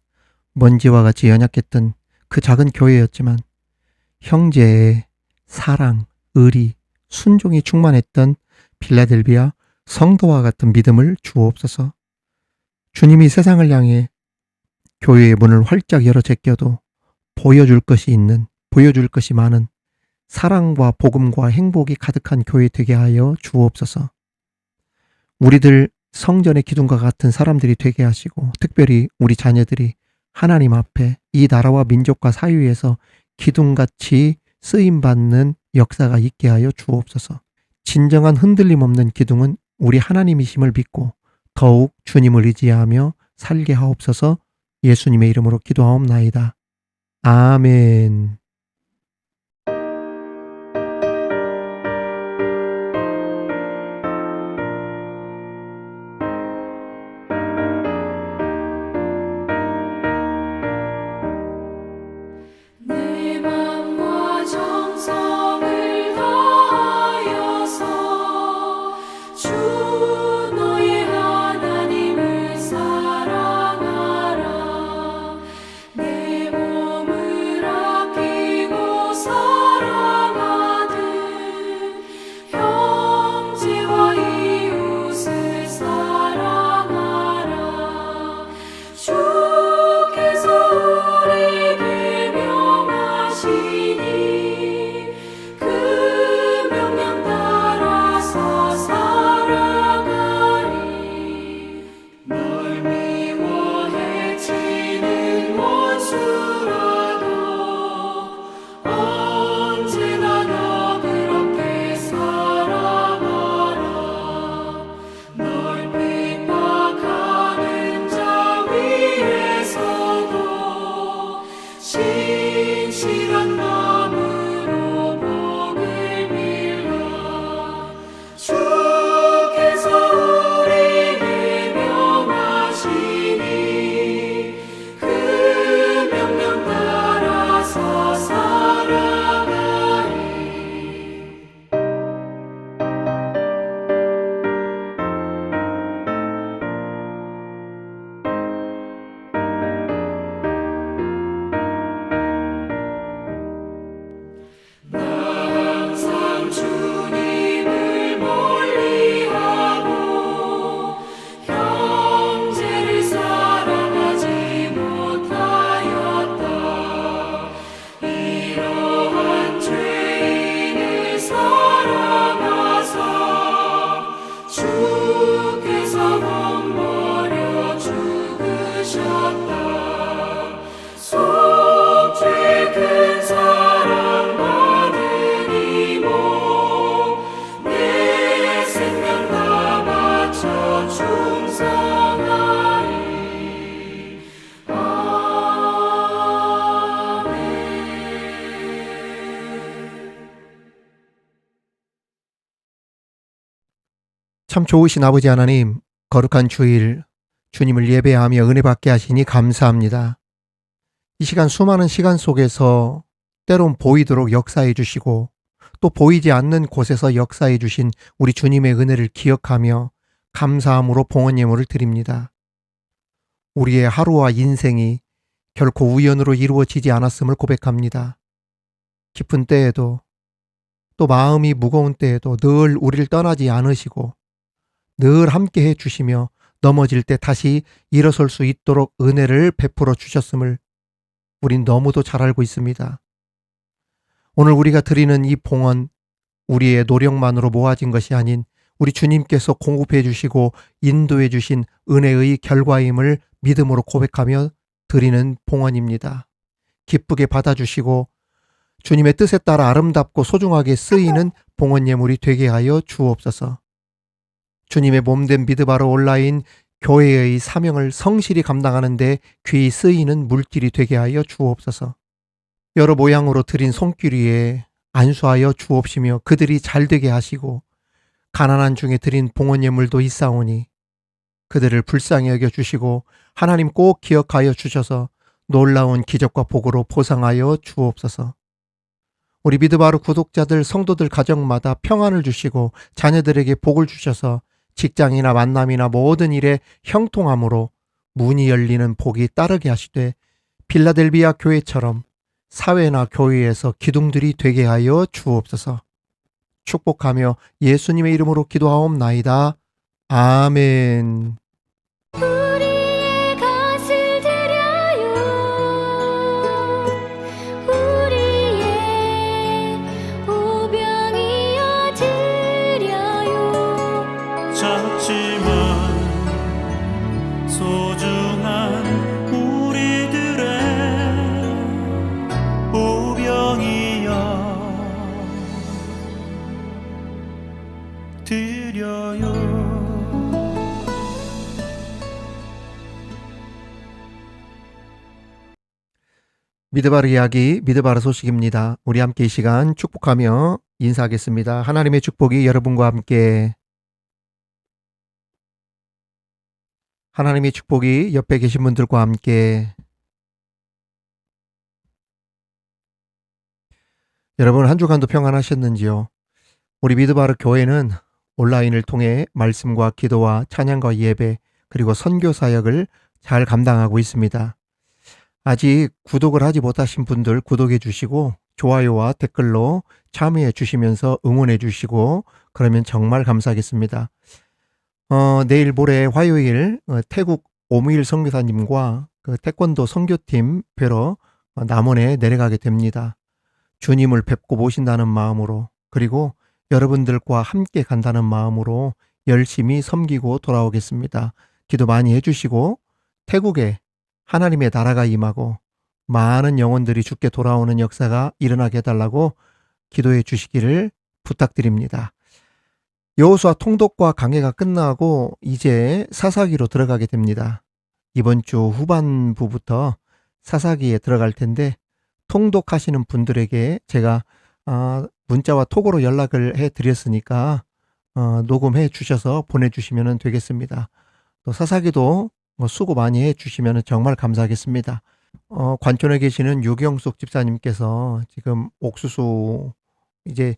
먼지와 같이 연약했던 그 작은 교회였지만 형제의 사랑, 의리, 순종이 충만했던 필라델비아 성도와 같은 믿음을 주옵소서. 주님이 세상을 향해 교회의 문을 활짝 열어 제껴도 보여줄 것이 있는, 보여줄 것이 많은 사랑과 복음과 행복이 가득한 교회 되게 하여 주옵소서. 우리들 성전의 기둥과 같은 사람들이 되게 하시고, 특별히 우리 자녀들이 하나님 앞에 이 나라와 민족과 사회에서 기둥같이 쓰임받는 역사가 있게 하여 주옵소서. 진정한 흔들림 없는 기둥은 우리 하나님이심을 믿고 더욱 주님을 의지하며 살게 하옵소서. 예수님의 이름으로 기도하옵나이다. 아멘. 내 맘과 정성을 다하여서 주 너의 하나님을 사랑하라. 내 몸을 아끼 참 좋으신 아버지 하나님, 거룩한 주일 주님을 예배하며 은혜 받게 하시니 감사합니다. 이 시간 수많은 시간 속에서 때론 보이도록 역사해 주시고 또 보이지 않는 곳에서 역사해 주신 우리 주님의 은혜를 기억하며 감사함으로 봉헌 예물을 드립니다. 우리의 하루와 인생이 결코 우연으로 이루어지지 않았음을 고백합니다. 기쁜 때에도 또 마음이 무거운 때에도 늘 우리를 떠나지 않으시고 늘 함께 해 주시며 넘어질 때 다시 일어설 수 있도록 은혜를 베풀어 주셨음을 우린 너무도 잘 알고 있습니다. 오늘 우리가 드리는 이 봉헌, 우리의 노력만으로 모아진 것이 아닌 우리 주님께서 공급해 주시고 인도해 주신 은혜의 결과임을 믿음으로 고백하며 드리는 봉헌입니다. 기쁘게 받아주시고 주님의 뜻에 따라 아름답고 소중하게 쓰이는 봉헌 예물이 되게 하여 주옵소서. 주님의 몸된 미드바로 온라인 교회의 사명을 성실히 감당하는 데 귀히 쓰이는 물질이 되게 하여 주옵소서. 여러 모양으로 드린 손길 위에 안수하여 주옵시며 그들이 잘 되게 하시고 가난한 중에 드린 봉헌 예물도 있사오니 그들을 불쌍히 여겨 주시고 하나님 꼭 기억하여 주셔서 놀라운 기적과 복으로 보상하여 주옵소서. 우리 미드바로 구독자들, 성도들 가정마다 평안을 주시고 자녀들에게 복을 주셔서 직장이나 만남이나 모든 일에 형통함으로 문이 열리는 복이 따르게 하시되 빌라델비아 교회처럼 사회나 교회에서 기둥들이 되게 하여 주옵소서. 축복하며 예수님의 이름으로 기도하옵나이다. 아멘. 우리의 것을 드려요 우리의 오병이어 드려요 작지만 소중한 우리들의 오병이여 드려요. 미드바르 이야기, 미드바르 소식입니다. 우리 함께 이 시간 축복하며 인사하겠습니다. 하나님의 축복이 여러분과 함께, 하나님의 축복이 옆에 계신 분들과 함께, 여러분 한 주간도 평안하셨는지요? 우리 미드바르 교회는 온라인을 통해 말씀과 기도와 찬양과 예배 그리고 선교 사역을 잘 감당하고 있습니다. 아직 구독을 하지 못하신 분들 구독해 주시고 좋아요와 댓글로 참여해 주시면서 응원해 주시고 그러면 정말 감사하겠습니다. 내일 모레 화요일 태국 오무일 선교사님과 그 태권도 선교팀 뵈러 남원에 내려가게 됩니다. 주님을 뵙고 모신다는 마음으로 그리고 여러분들과 함께 간다는 마음으로 열심히 섬기고 돌아오겠습니다. 기도 많이 해주시고 태국에 하나님의 나라가 임하고 많은 영혼들이 주께 돌아오는 역사가 일어나게 해달라고 기도해 주시기를 부탁드립니다. 여호수아 통독과 강해가 끝나고 이제 사사기로 들어가게 됩니다. 이번 주 후반부부터 사사기에 들어갈 텐데 통독하시는 분들에게 제가 문자와 톡으로 연락을 해드렸으니까 녹음해 주셔서 보내주시면 되겠습니다. 또 사사기도 수고 많이 해주시면 정말 감사하겠습니다. 관촌에 계시는 유경숙 집사님께서 지금 옥수수 이제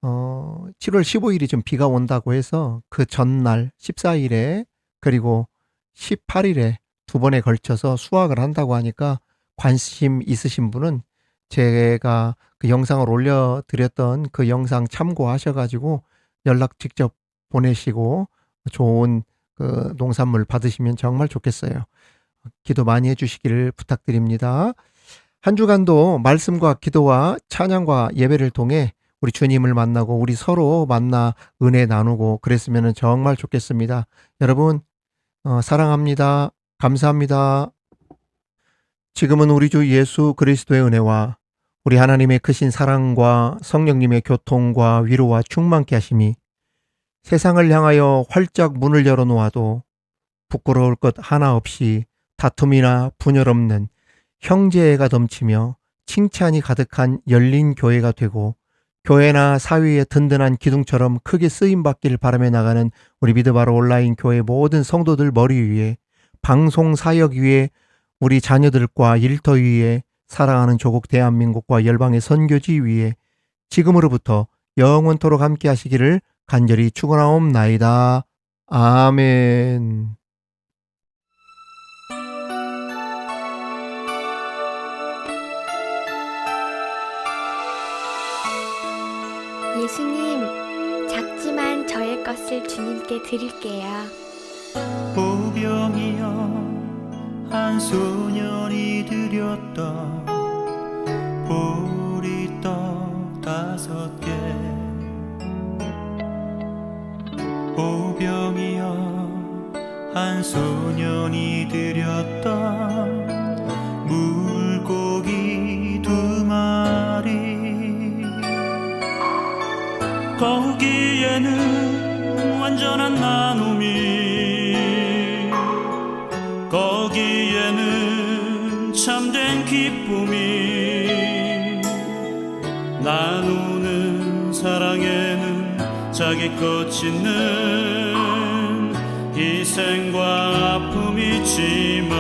7월 15일이 좀 비가 온다고 해서 그 전날 14일에 그리고 18일에 두 번에 걸쳐서 수확을 한다고 하니까 관심 있으신 분은 제가 그 영상을 올려드렸던 그 영상 참고하셔가지고 연락 직접 보내시고 좋은 그 농산물 받으시면 정말 좋겠어요. 기도 많이 해주시기를 부탁드립니다. 한 주간도 말씀과 기도와 찬양과 예배를 통해 우리 주님을 만나고 우리 서로 만나 은혜 나누고 그랬으면 정말 좋겠습니다. 여러분 사랑합니다. 감사합니다. 지금은 우리 주 예수 그리스도의 은혜와 우리 하나님의 크신 사랑과 성령님의 교통과 위로와 충만케 하심이 세상을 향하여 활짝 문을 열어놓아도 부끄러울 것 하나 없이 다툼이나 분열 없는 형제애가 넘치며 칭찬이 가득한 열린 교회가 되고 교회나 사회의 든든한 기둥처럼 크게 쓰임받기를 바라며 나가는 우리 믿어바로 온라인 교회 모든 성도들 머리 위에, 방송 사역 위에, 우리 자녀들과 일터 위에, 사랑하는 조국 대한민국과 열방의 선교지 위에 지금으로부터 영원토록 함께 하시기를 간절히 축원하옵나이다. 아멘. 예수님, 작지만 저의 것을 주님께 드릴게요. 보병이여 한 소년이 드렸던 보리떡 5개 보병이여 한 소년이 드렸던 물고기 2마리 거기에는 완전한 나눔이 거기에는 참된 기쁨이 나누는 사랑에는 자기 것 짓는 희생과 아픔이 있지만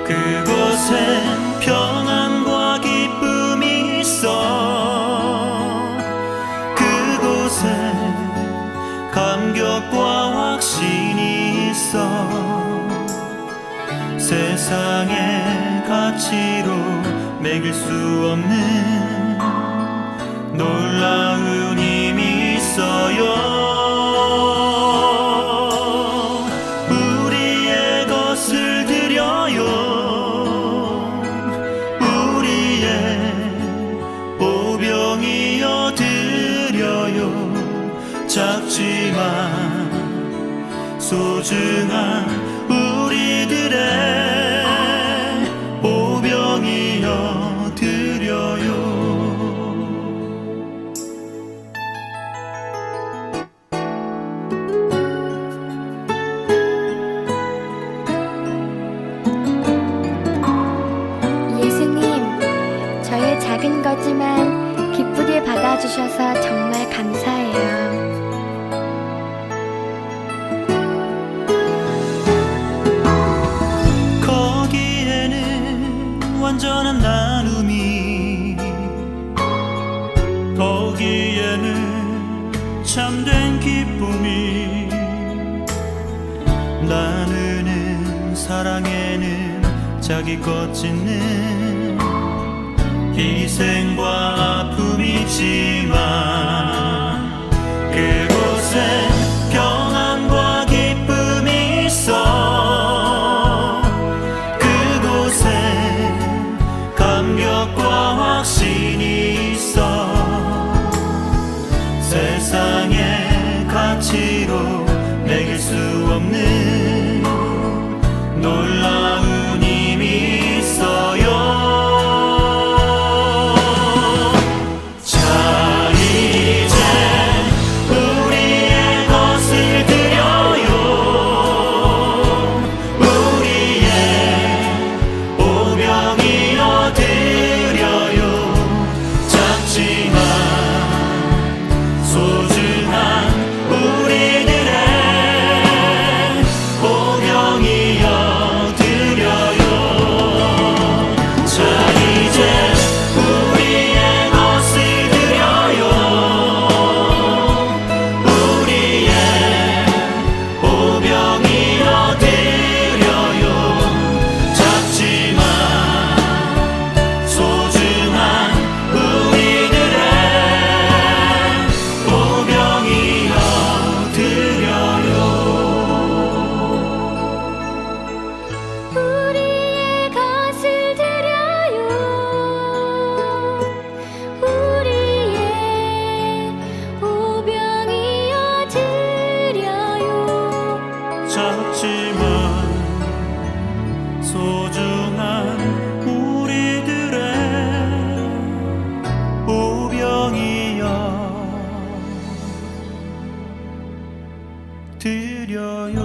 그곳엔 평안과 기쁨이 있어 그곳에 감격과 확신이 있어 세상의 가치로 매길 수 없는 놀라운 힘이 있어요. 우리의 것을 드려요. 우리의 보병이여 드려요. 작지만 소중한 우리들의 보병이여 드려요. 예수님, 저의 작은 거지만 기쁘게 받아주셔서 정말 감사해요. 완전한 나눔이 거기에는 참된 기쁨이 나누는 사랑에는 자기 것 짓는 희생과 아픔이 있지만 그곳에 평안과 기쁨이 있어 그곳에 감격과 확신이 있어 세상의 가치로 매길 수 없는 놀라운 힘이 있어요. 자 이제 우리의 것을 드려요. 우리의 보병이여 드려요. 작지만 소중한 우리들의 보병이여 드려요. 자 이제 우리의 것을 드려요. 우리의 보병이여 드려요. 작지만 소중한 우리들의 보병이여 드려요. 우리의 것을 드려요. 우리의 보병이여 드려요. 작지만 소중한 우리들의 보병이여 드려요.